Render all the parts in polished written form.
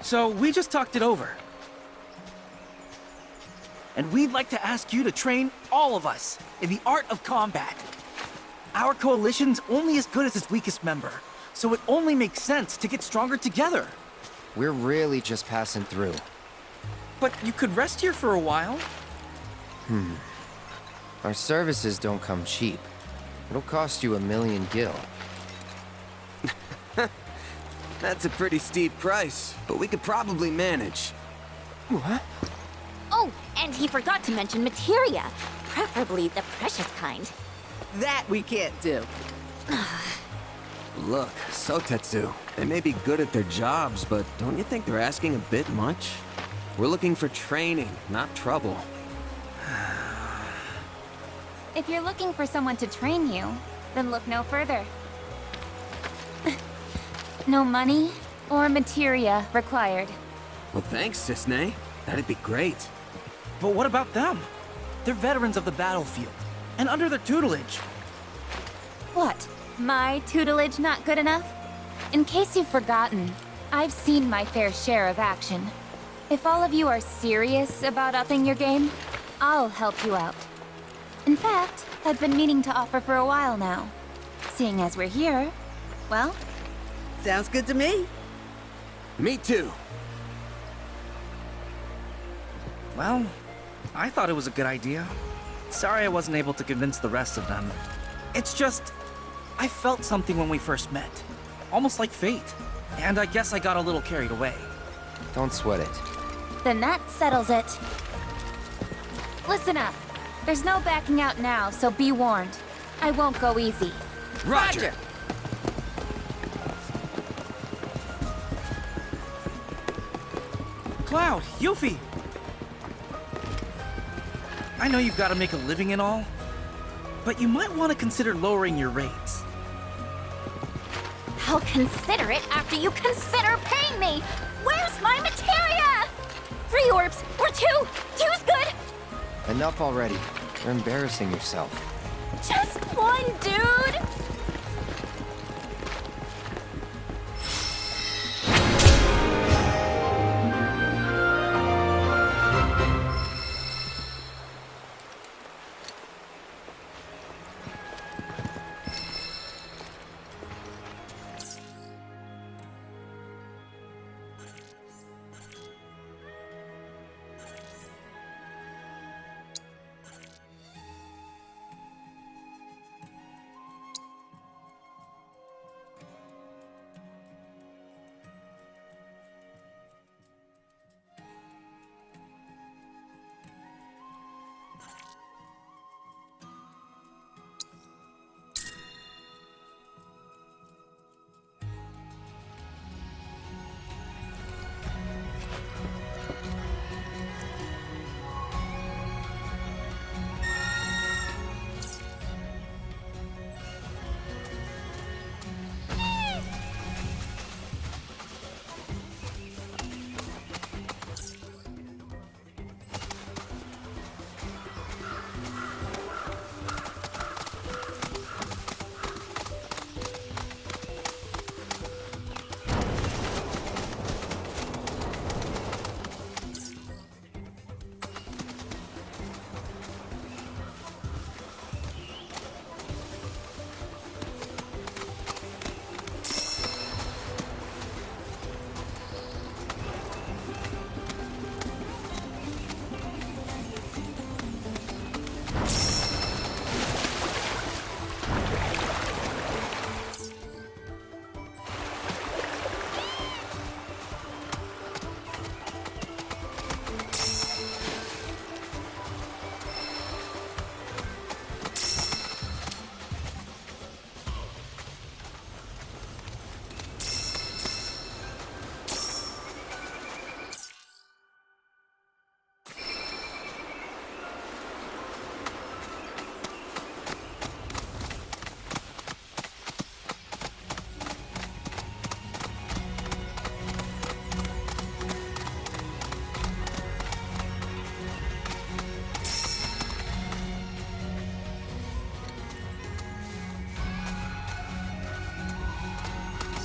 So we just talked it over. And we'd like to ask you to train all of us in the art of combat. Our coalition's only as good as its weakest member, so it only makes sense to get stronger together. We're really just passing through. But you could rest here for a while. Our services don't come cheap. It'll cost you 1,000,000 gil. That's a pretty steep price, but we could probably manage. What? Oh, and he forgot to mention materia, preferably the precious kind. That we can't do. Look, Sotetsu, they may be good at their jobs, but don't you think they're asking a bit much? We're looking for training, not trouble. If you're looking for someone to train you, then look no further. No money or materia required. Well, thanks, Cisne. That'd be great. But what about them? They're veterans of the battlefield, and under their tutelage. What? My tutelage not good enough? In case you've forgotten, I've seen my fair share of action. If all of you are serious about upping your game, I'll help you out. In fact, I've been meaning to offer for a while now. Seeing as we're here, well... Sounds good to me. Me too. Well, I thought it was a good idea. Sorry I wasn't able to convince the rest of them. It's just, I felt something when we first met. Almost like fate. And I guess I got a little carried away. Don't sweat it. Then that settles it. Listen up. There's no backing out now, so be warned. I won't go easy. Roger. Cloud, Yuffie! I know you've got to make a living and all, but you might want to consider lowering your rates. I'll consider it after you consider paying me! Where's my materia? 3 orbs, or 2! 2's good! Enough already. You're embarrassing yourself. Just 1, dude!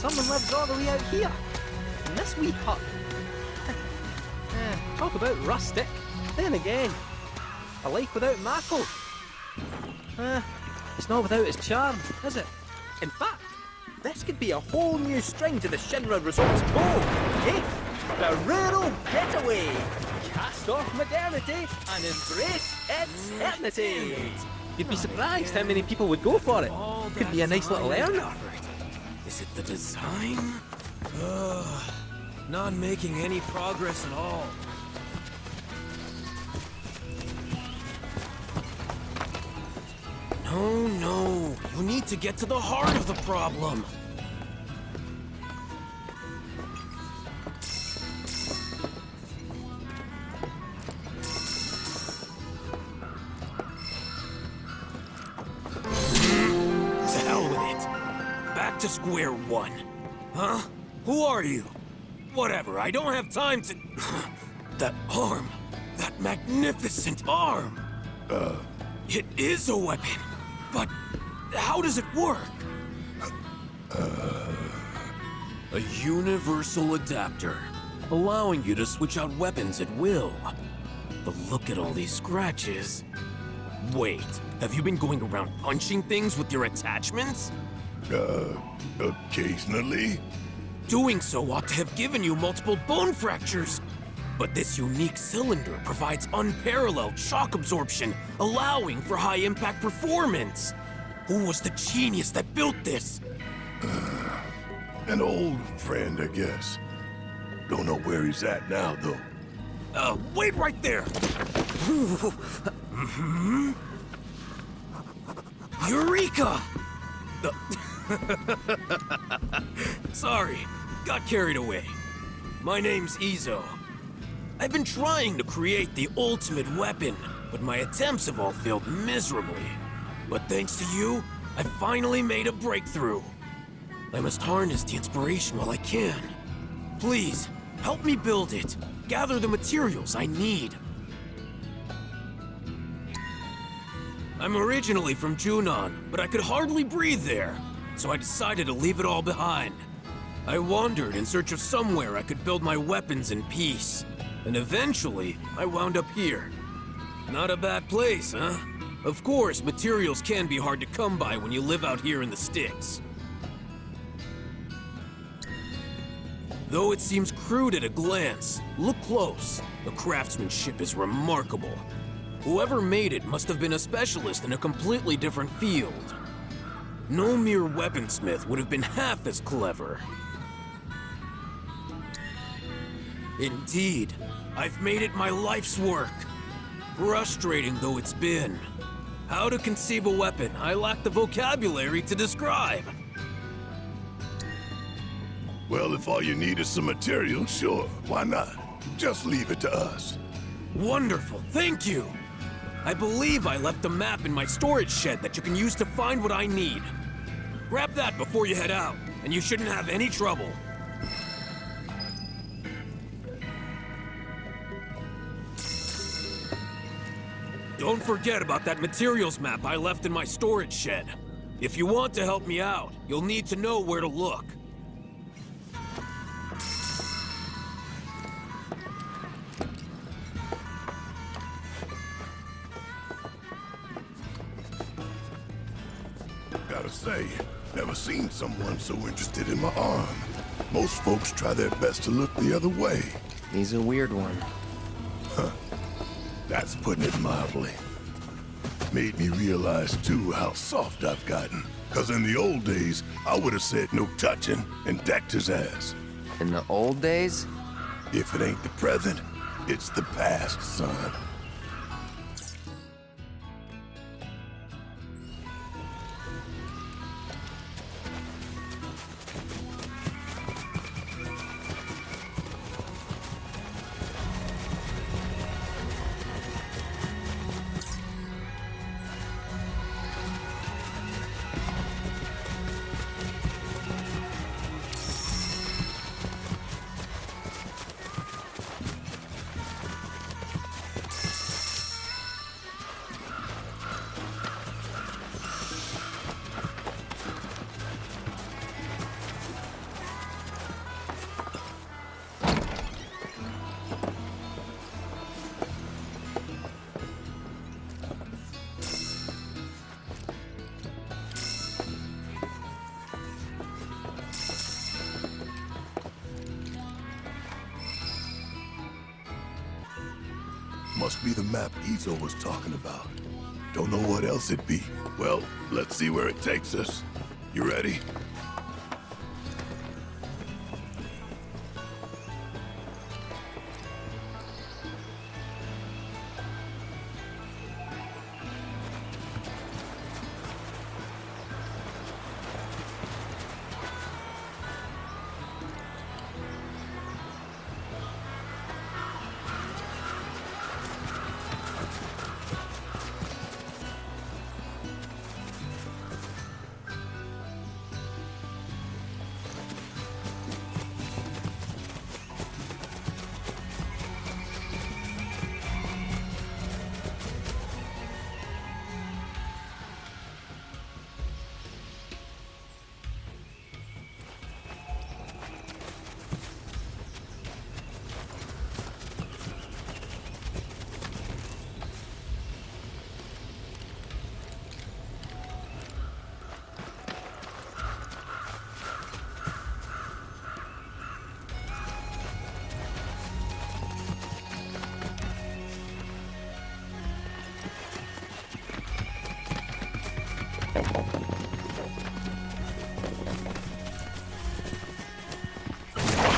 Someone left all the way out here. Unless we hop. Talk about rustic. Then again, a life without Mako. It's not without its charm, is it? In fact, this could be a whole new string to the Shinra Resort's bow. Hey, the rural getaway. Cast off modernity and embrace eternity. You'd be surprised how many people would go for it. Could be a nice little earner. Is it the design? Not making any progress at all. No. You need to get to the heart of the problem. To hell with it. Back to square one. Huh? Who are you? Whatever, I don't have time to... That arm. That magnificent arm. It is a weapon. But how does it work? A universal adapter, allowing you to switch out weapons at will. But look at all these scratches. Wait, have you been going around punching things with your attachments? Occasionally. Doing so ought to have given you multiple bone fractures. But this unique cylinder provides unparalleled shock absorption, allowing for high-impact performance. Who was the genius that built this? An old friend, I guess. Don't know where he's at now, though. Wait right there! Eureka! Sorry, got carried away. My name's Izo. I've been trying to create the ultimate weapon, but my attempts have all failed miserably. But thanks to you, I finally made a breakthrough. I must harness the inspiration while I can. Please, help me build it. Gather the materials I need. I'm originally from Junon, but I could hardly breathe there, so I decided to leave it all behind. I wandered in search of somewhere I could build my weapons in peace. And eventually, I wound up here. Not a bad place, huh? Of course, materials can be hard to come by when you live out here in the sticks. Though it seems crude at a glance, look close. The craftsmanship is remarkable. Whoever made it must have been a specialist in a completely different field. No mere weaponsmith would have been half as clever. Indeed, I've made it my life's work. Frustrating though it's been. How to conceive a weapon I lack the vocabulary to describe. Well, if all you need is some material, sure, why not? Just leave it to us. Wonderful, thank you! I believe I left a map in my storage shed that you can use to find what I need. Grab that before you head out, and you shouldn't have any trouble. Don't forget about that materials map I left in my storage shed. If you want to help me out, you'll need to know where to look. Gotta say, never seen someone so interested in my arm. Most folks try their best to look the other way. He's a weird one. That's putting it mildly. Made me realize, too, how soft I've gotten. 'Cause in the old days, I would have said no touching and decked his ass. In the old days? If it ain't the present, it's the past, son. must be the map Izo was talking about. Don't know what else it'd be. Well, let's see where it takes us. You ready?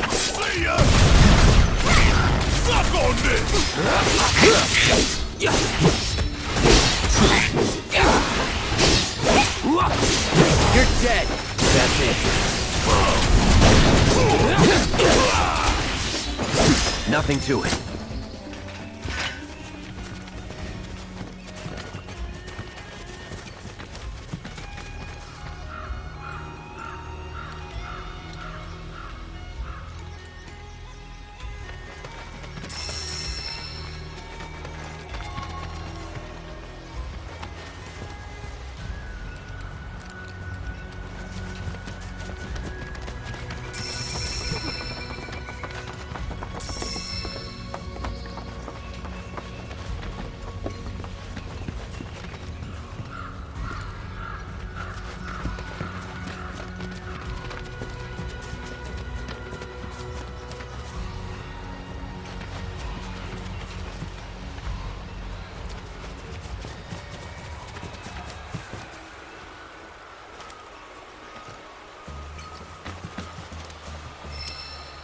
See ya! Suck on this! You're dead! That's it. Nothing to it.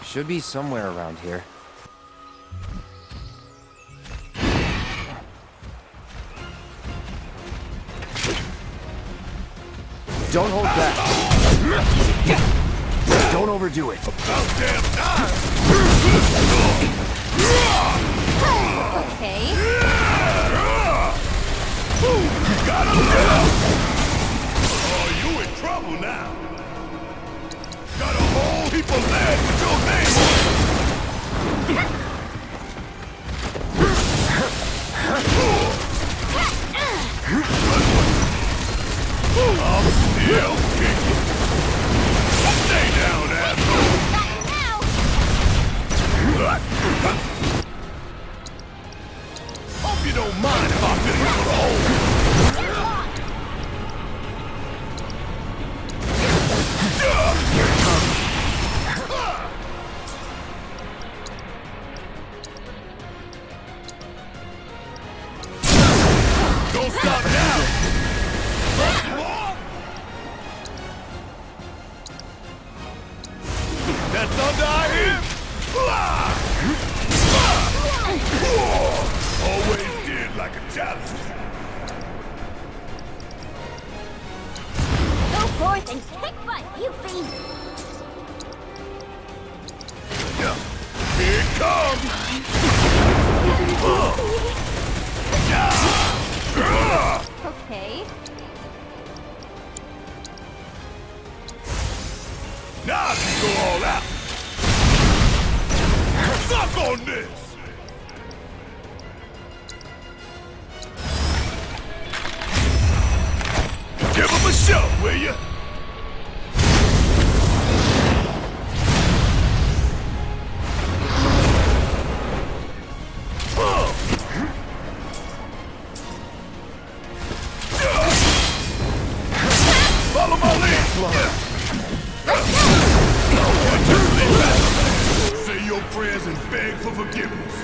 Should be somewhere around here. Don't hold back. Don't overdo it. About damn time! Okay. Got him down! Oh, you in trouble now. Got a whole heap of lead with your name on it. I'm still kicking. Stay down, asshole. Hope you don't mind if I fill you full of holes. Don't stop now! That thunder I hear? Always did like a challenge. Go forth and kick butt, you fiend! Here it comes! Okay. Now I can go all out! Suck on this! Give him a show, will ya? Follow my lead! Say your prayers and beg for forgiveness.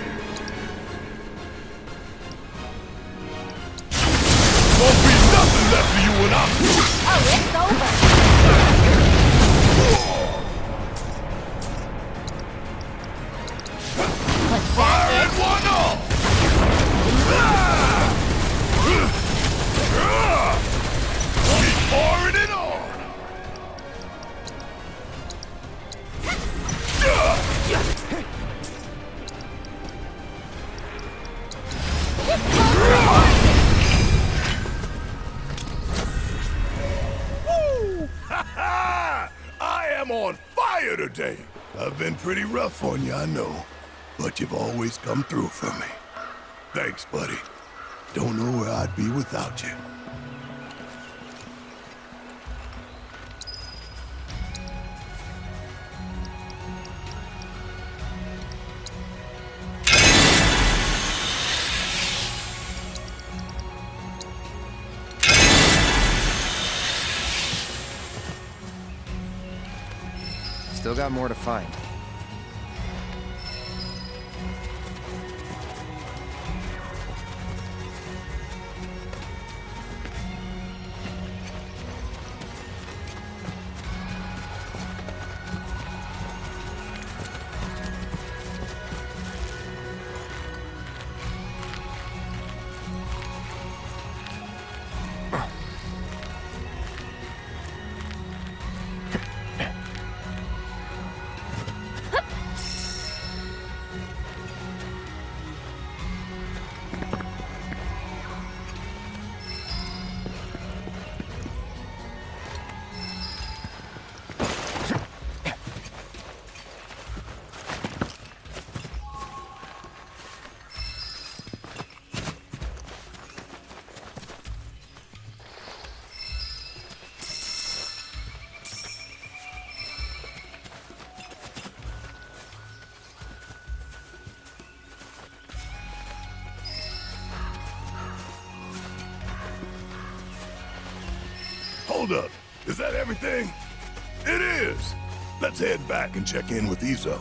left of you when I'm through. Oh, it's over. Was that it? One all! Keep pouring it on! I am on fire today. I've been pretty rough on you, I know. But you've always come through for me. Thanks, buddy. Don't know where I'd be without you. Still got more to find. Hold up. Is that everything? It is. Let's head back and check in with Izo.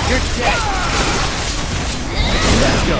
You're dead. Let's go.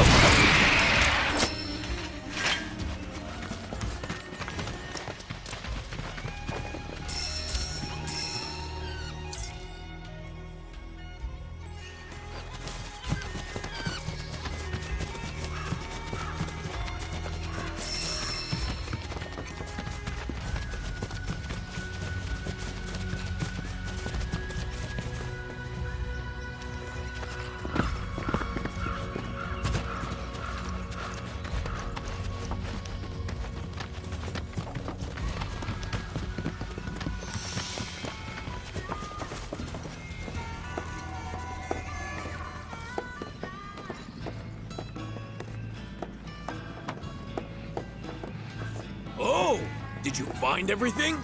Did you find everything?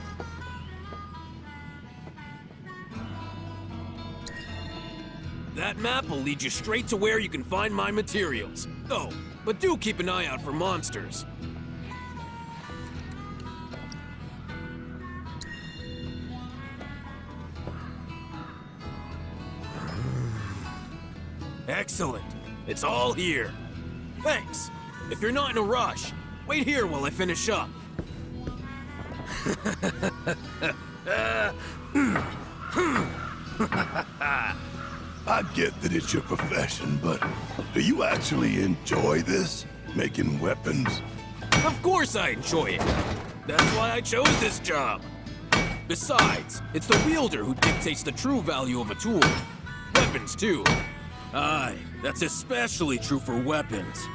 That map will lead you straight to where you can find my materials. Oh, but do keep an eye out for monsters. Excellent. It's all here. Thanks. If you're not in a rush, wait here while I finish up. I get that it's your profession, but do you actually enjoy this? Making weapons? Of course I enjoy it. That's why I chose this job. Besides, it's the wielder who dictates the true value of a tool. Weapons, too. Aye, that's especially true for weapons.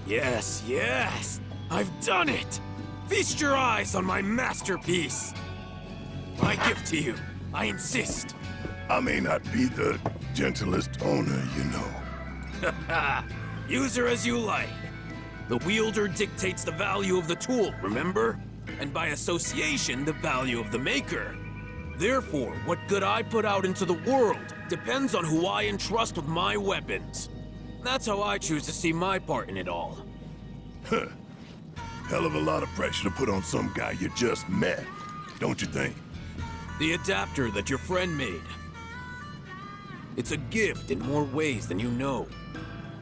Yes, yes! I've done it! Feast your eyes on my masterpiece! My gift to you, I insist. I may not be the gentlest owner, you know. Use her as you like. The wielder dictates the value of the tool, remember? And by association, the value of the maker. Therefore, what good I put out into the world depends on who I entrust with my weapons. That's how I choose to see my part in it all. Hell of a lot of pressure to put on some guy you just met, don't you think? The adapter that your friend made. It's a gift in more ways than you know.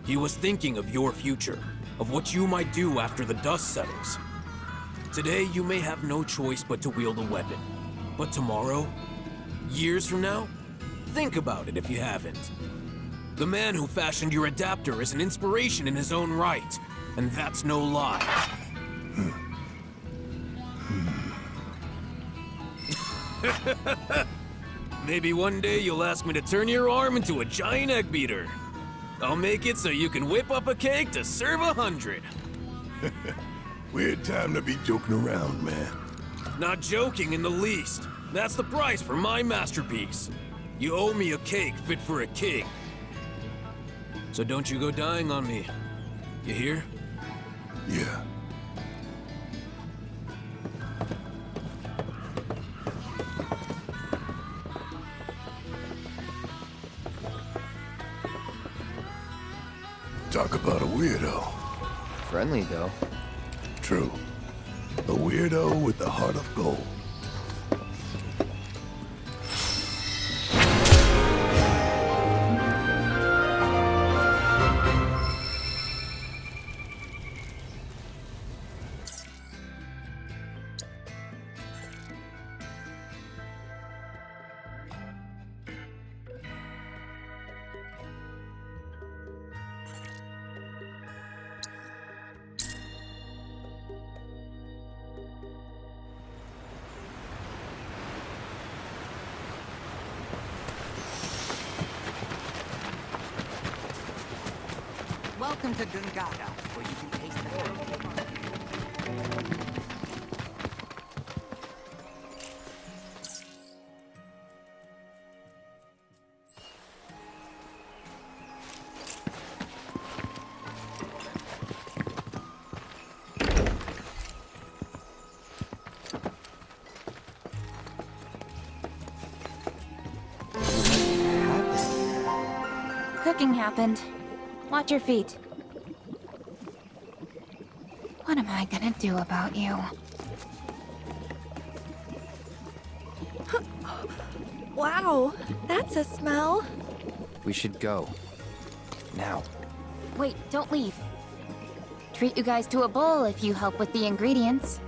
He was thinking of your future, of what you might do after the dust settles. Today, you may have no choice but to wield a weapon. But tomorrow, years from now, think about it if you haven't. The man who fashioned your adapter is an inspiration in his own right, and that's no lie. Maybe one day you'll ask me to turn your arm into a giant egg beater. I'll make it so you can whip up a cake to serve 100. Weird time to be joking around, man. Not joking in the least. That's the price for my masterpiece. You owe me a cake fit for a king. So don't you go dying on me. You hear? Yeah. Talk about a weirdo. Friendly, though. True. A weirdo with the heart of gold. Welcome to Gungaga, where you can taste Cooking happened. Watch your feet. What am I gonna do about you? Wow, that's a smell. We should go. Now. Wait, don't leave. Treat you guys to a bowl if you help with the ingredients.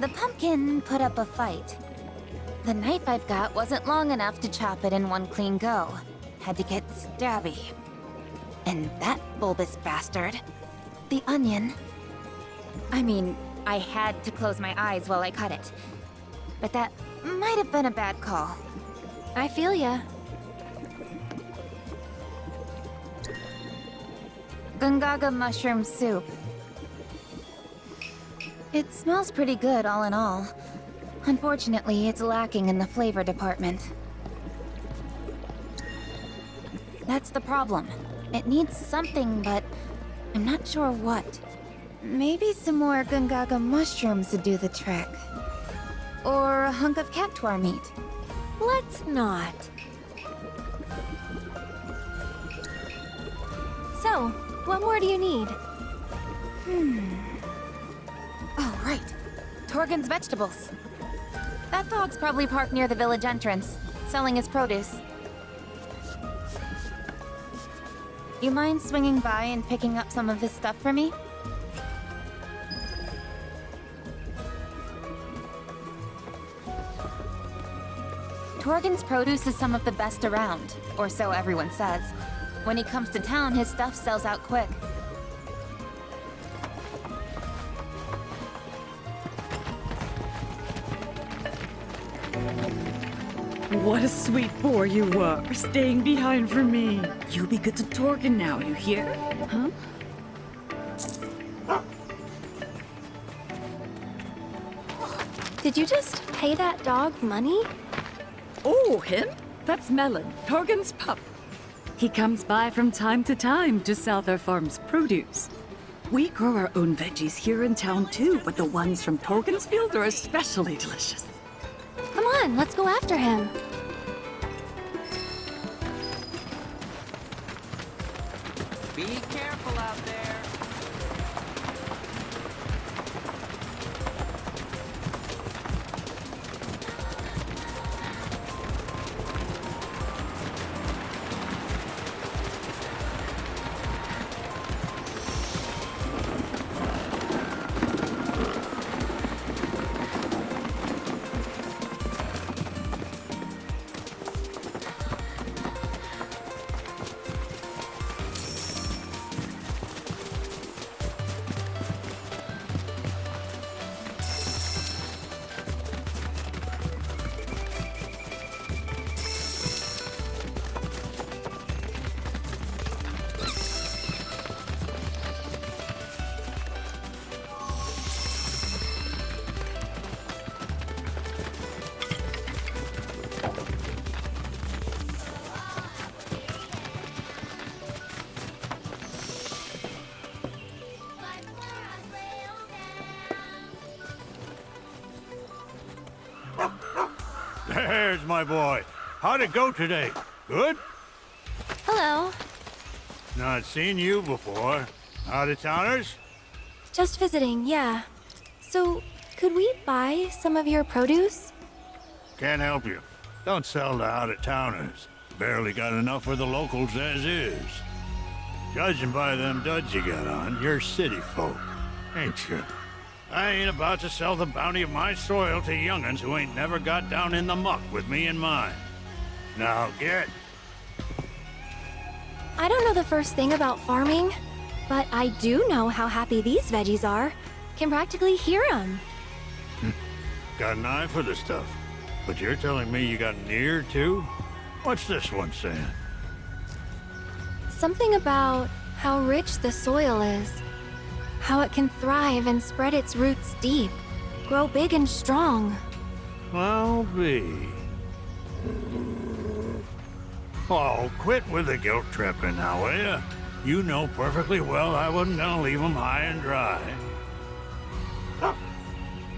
The pumpkin put up a fight. The knife I've got wasn't long enough to chop it in one clean go. Had to get stabby. And that bulbous bastard, the onion. I mean, I had to close my eyes while I cut it. But that might have been a bad call. I feel ya. Gungaga mushroom soup. It smells pretty good, all in all. Unfortunately, it's lacking in the flavor department. That's the problem. It needs something, but I'm not sure what. Maybe some more Gungaga mushrooms would do the trick. Or a hunk of cactuar meat. Let's not. So, what more do you need? Oh, right. Torgen's vegetables. That dog's probably parked near the village entrance, selling his produce. You mind swinging by and picking up some of his stuff for me? Torgen's produce is some of the best around, or so everyone says. When he comes to town, his stuff sells out quick. What a sweet boy you were, staying behind for me. You be good to Torgen now, you hear? Huh? Did you just pay that dog money? Oh, him? That's Melon, Torgen's pup. He comes by from time to time to sell their farm's produce. We grow our own veggies here in town too, but the ones from Torgen's field are especially delicious. Come on, let's go after him. Be careful out there. There's my boy. How'd it go today? Good? Hello. Not seen you before. Out-of-towners? Just visiting, yeah. So, could we buy some of your produce? Can't help you. Don't sell to out-of-towners. Barely got enough for the locals as is. Judging by them duds you got on, you're city folk, ain't you? I ain't about to sell the bounty of my soil to young'uns who ain't never got down in the muck with me in mind. Now get. I don't know the first thing about farming, but I do know how happy these veggies are. Can practically hear them. Got an eye for the stuff. But you're telling me you got an ear, too? What's this one saying? Something about how rich the soil is. How it can thrive and spread its roots deep. Grow big and strong. Well, be. Oh, quit with the guilt tripping now, will ya? You know perfectly well I wasn't gonna leave 'em high and dry.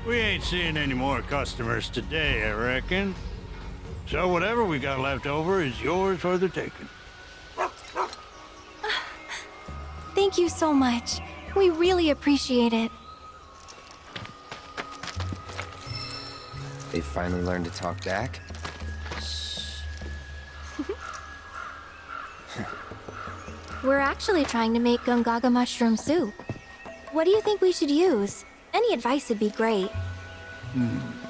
We ain't seeing any more customers today, I reckon. So whatever we got left over is yours for the taking. Thank you so much. We really appreciate it. They finally learned to talk back? We're actually trying to make Gungaga mushroom soup. What do you think we should use? Any advice would be great.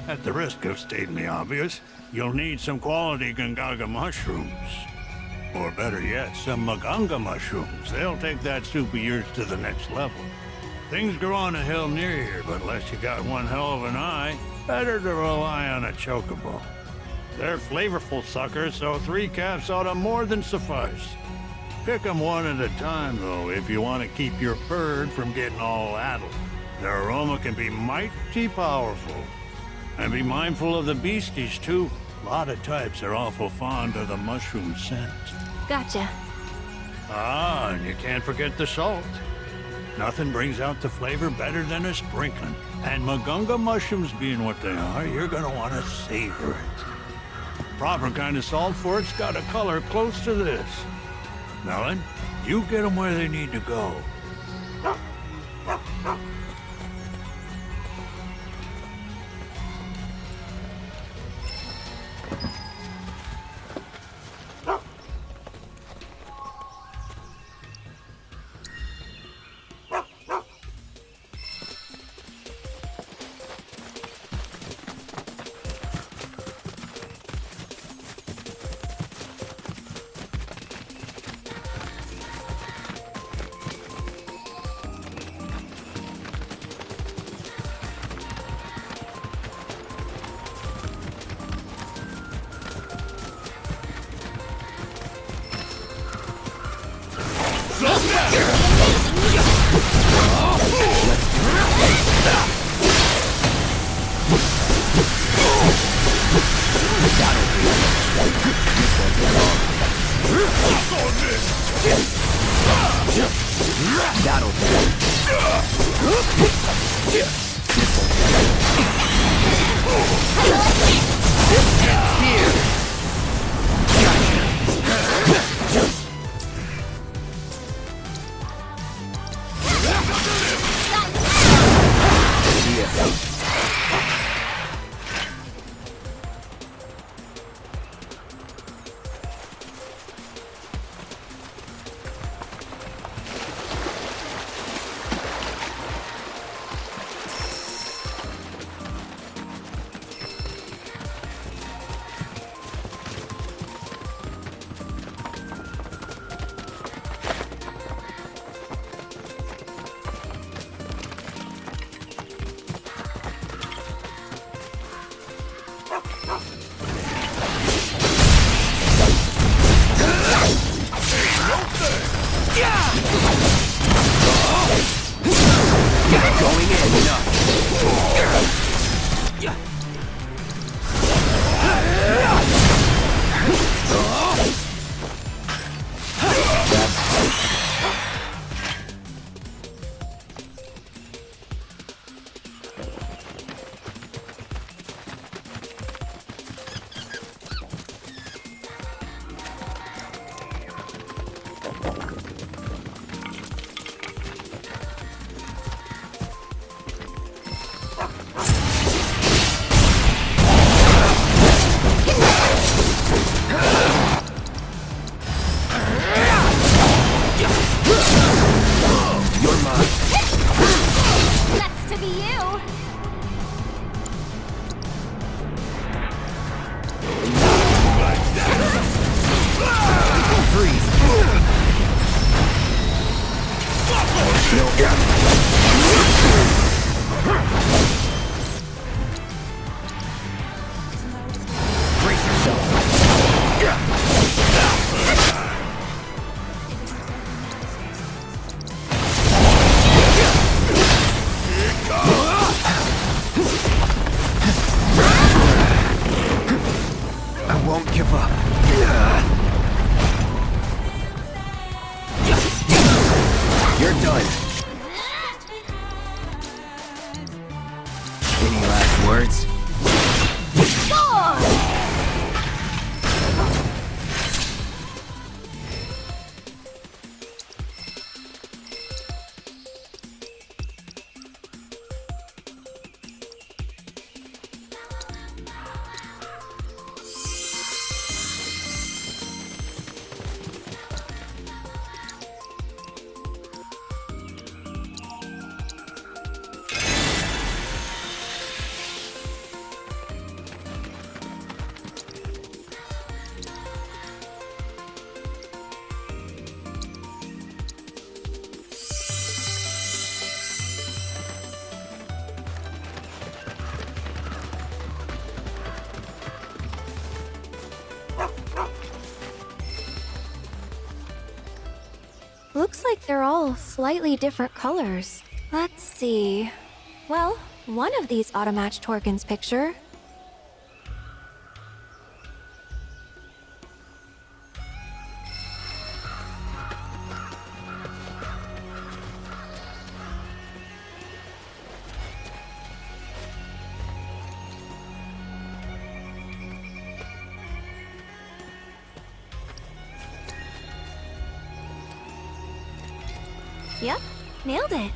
At the risk of stating the obvious, you'll need some quality Gungaga mushrooms. Or better yet, some Maganga mushrooms. They'll take that soup of yours to the next level. Things grow on a hill near here, but unless you got one hell of an eye, better to rely on a chocobo. They're flavorful suckers, so 3 caps ought to more than suffice. Pick 'em one at a time, though, if you want to keep your bird from getting all addled. Their aroma can be mighty powerful. And be mindful of the beasties, too. A lot of types are awful fond of the mushroom scent. Gotcha. Ah, and you can't forget the salt. Nothing brings out the flavor better than a sprinkling. And Magunga mushrooms being what they are, you're gonna want to savor it. Proper kind of salt for it's got a color close to this. Melon, you get them where they need to go. Looks like they're all slightly different colors. Let's see. Well, one of these ought to match Torgen's picture. Yep, nailed it.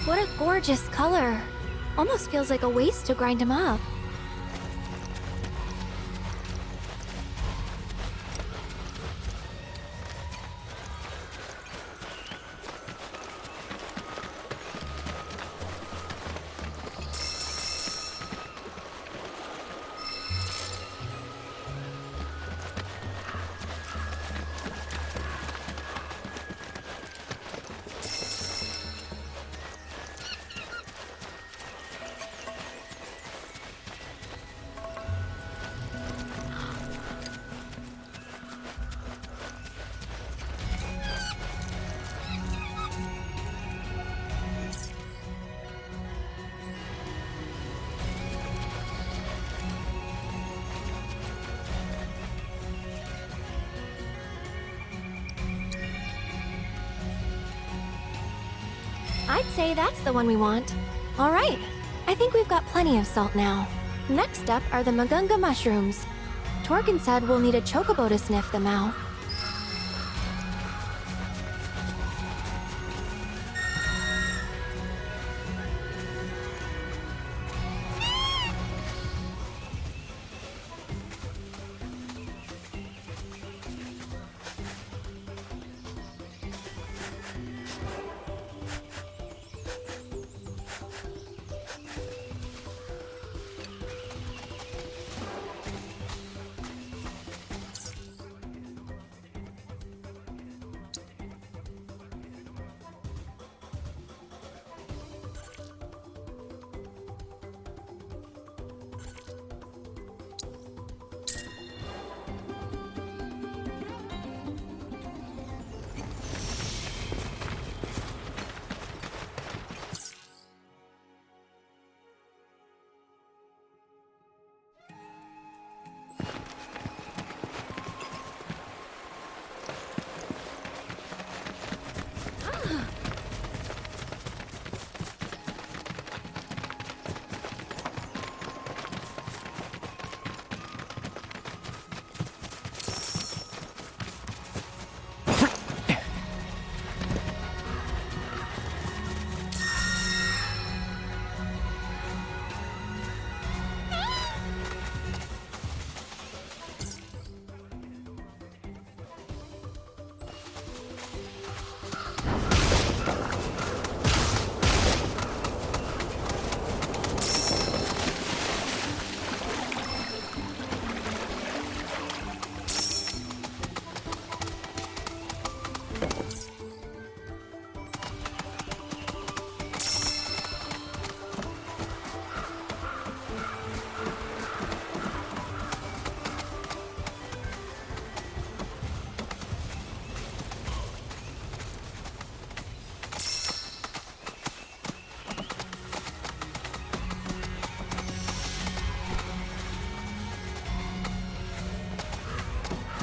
What a gorgeous color. Almost feels like a waste to grind them up. I'd say that's the one we want. All right, I think we've got plenty of salt now. Next up are the Magunga mushrooms. Torgen said we'll need a chocobo to sniff them out.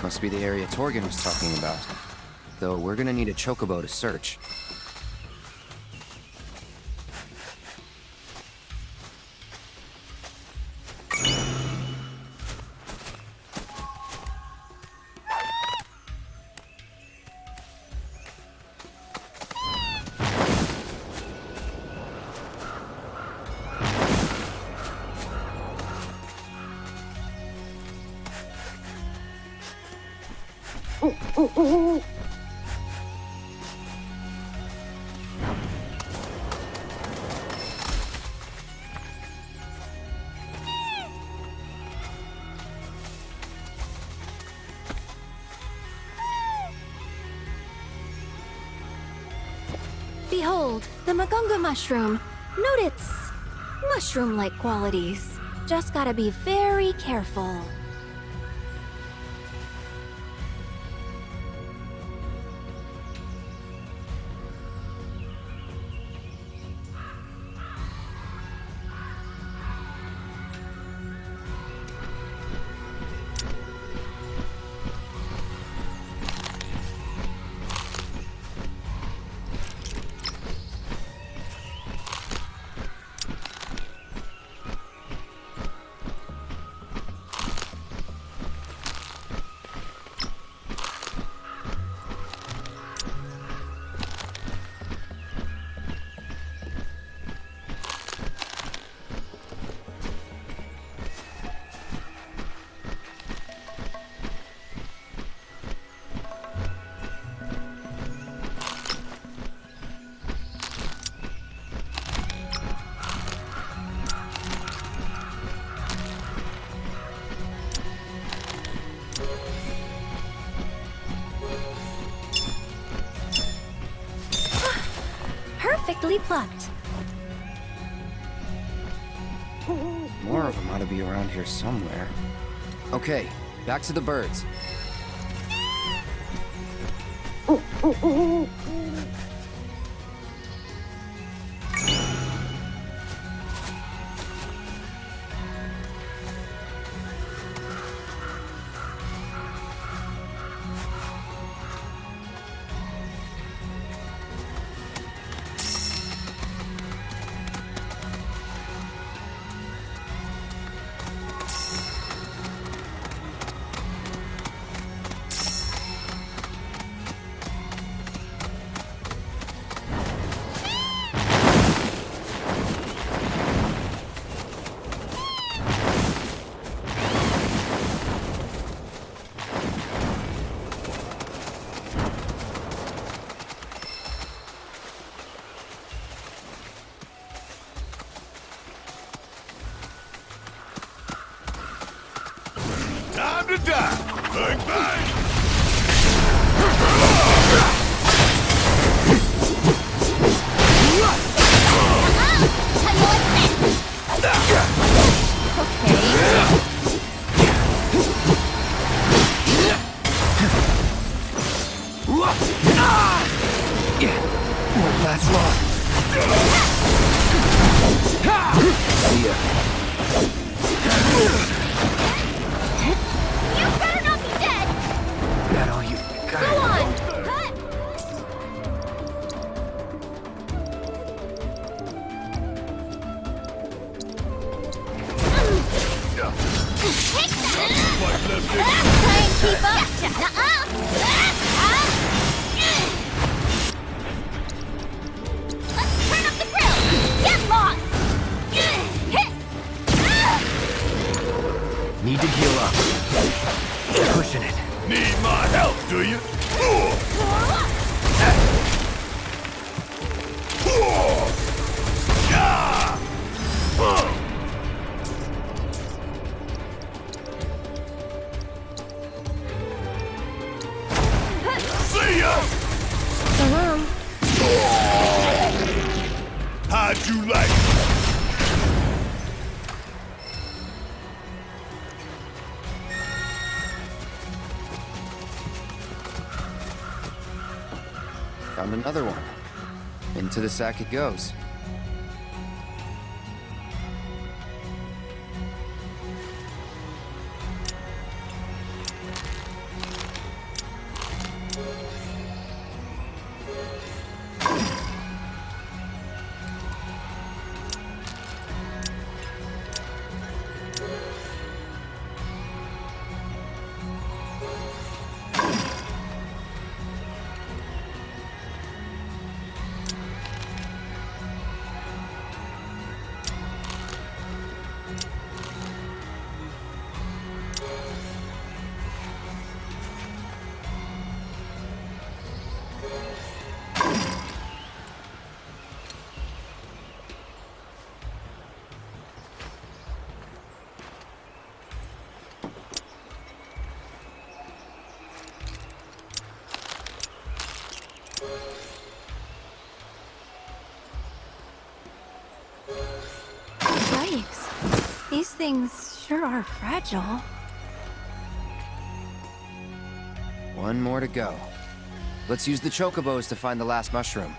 Must be the area Torgen was talking about. Though we're gonna need a chocobo to search. Behold, the Magunga mushroom. Note its mushroom-like qualities. Just gotta be very careful. Perfectly plucked. More of them ought to be around here somewhere. Okay, back to the birds. Time to die! Bang, bang! Won't last long. See ya. You better not be dead! That all you got? Go on! Take that! Try and keep up! Let's turn up the grill! Get lost! Need to heal up. Pushing it. Need my help, do you? See ya! How'd you like it? Found another one. Into the sack it goes. Yikes. These things sure are fragile. One more to go. Let's use the chocobos to find the last mushroom.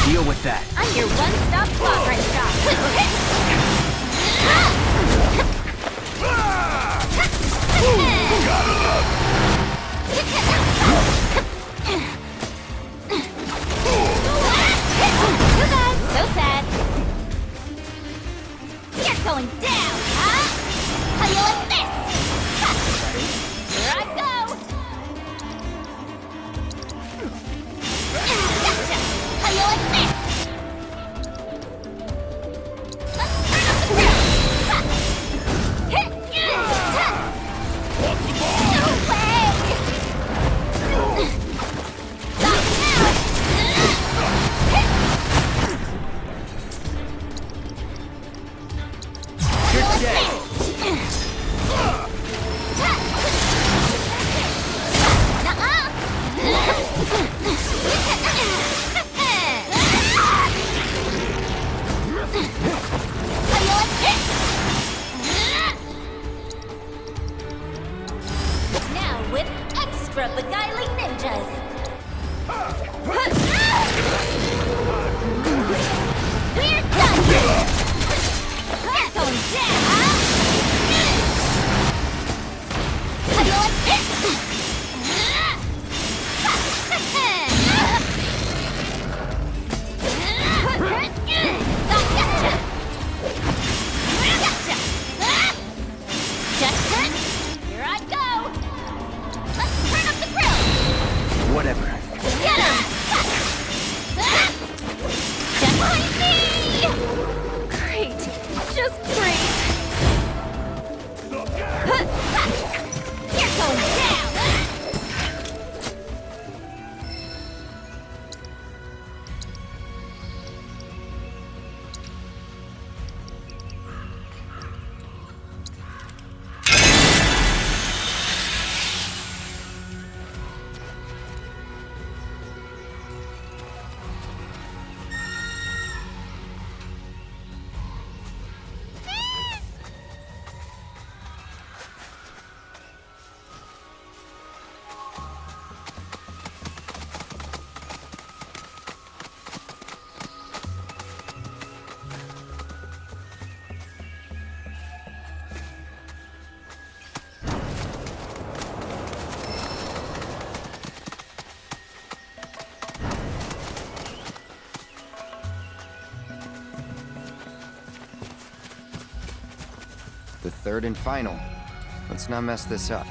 Deal with that. I'm your one-stop progress shop. Too bad, so sad. You're going down, huh? How you like this? Here I go. Gotcha. How you like this? Let's turn up the grill. No way! Not now! You're dead. Now with extra beguiling ninjas. We're done here. You're going down, huh? How you like this? Gotcha. Just here I go. Let's turn up the grill. Whatever. Get him! Just like me! Great. Just great. You're going down! The third and final. Let's not mess this up.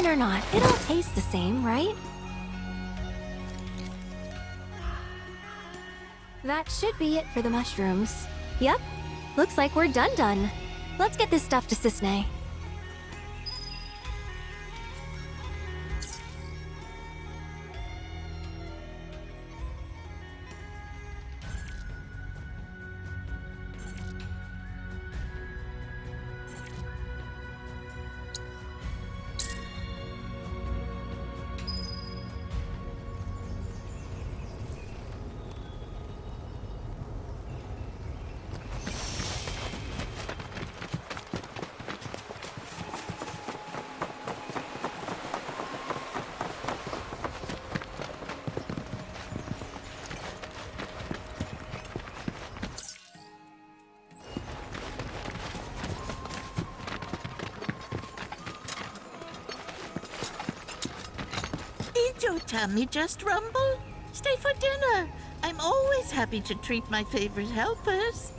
combination or not, it all tastes the same, right? That should be it for the mushrooms. Yep, looks like we're done. Let's get this stuff to Cisne. Did your tummy just rumble? Stay for dinner. I'm always happy to treat my favorite helpers.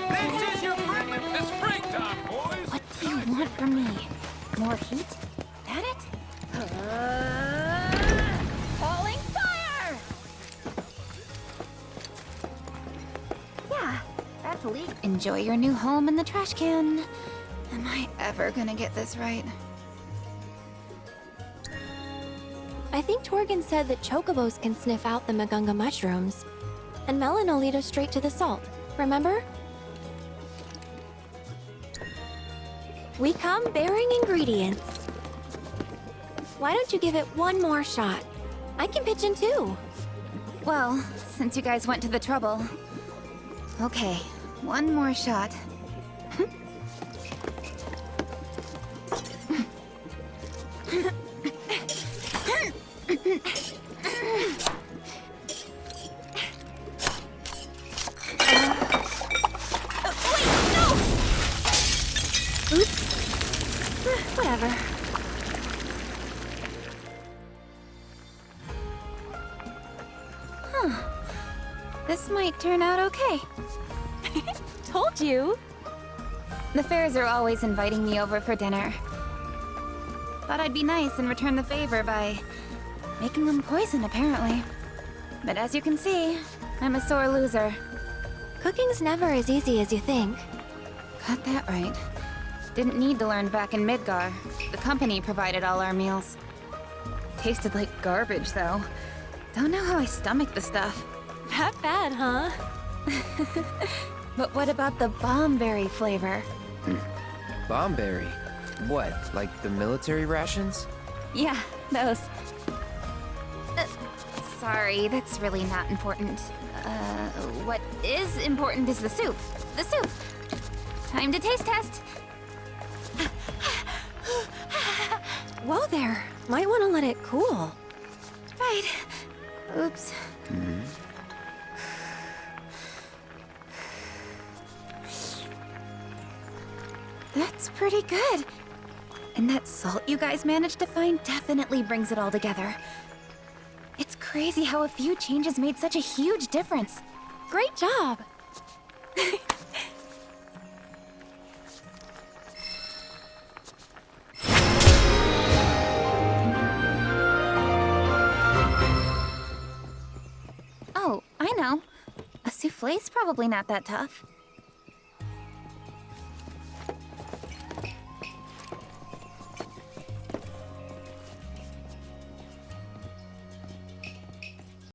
This is your friend. It's springtime, boys. What do you want from me? More heat? That it? Falling fire! Yeah, that's a leak. Enjoy your new home in the trash can. Am I ever gonna get this right? I think Torgan said that chocobos can sniff out the Magunga mushrooms. And Melon will lead us straight to the salt, remember? We come bearing ingredients. Why don't you give it one more shot? I can pitch in too. Well, since you guys went to the trouble. Okay, one more shot. Whatever. This might turn out okay. Told you. The fairs are always inviting me over for dinner. Thought I'd be nice and return the favor by making them poison, apparently. But as you can see, I'm a sore loser. Cooking's never as easy as you think. Got that right. Didn't need to learn back in Midgar. The company provided all our meals. Tasted like garbage, though. Don't know how I stomached the stuff. That bad, huh? But what about the bombberry flavor? Bombberry? What, like the military rations? Yeah, those. Sorry, that's really not important. What is important is the soup. The soup! Time to taste test! Whoa there. Might want to let it cool. Right. Oops. That's pretty good. And that salt you guys managed to find definitely brings it all together. It's crazy how a few changes made such a huge difference. Great job. Oh, I know. A souffle's probably not that tough.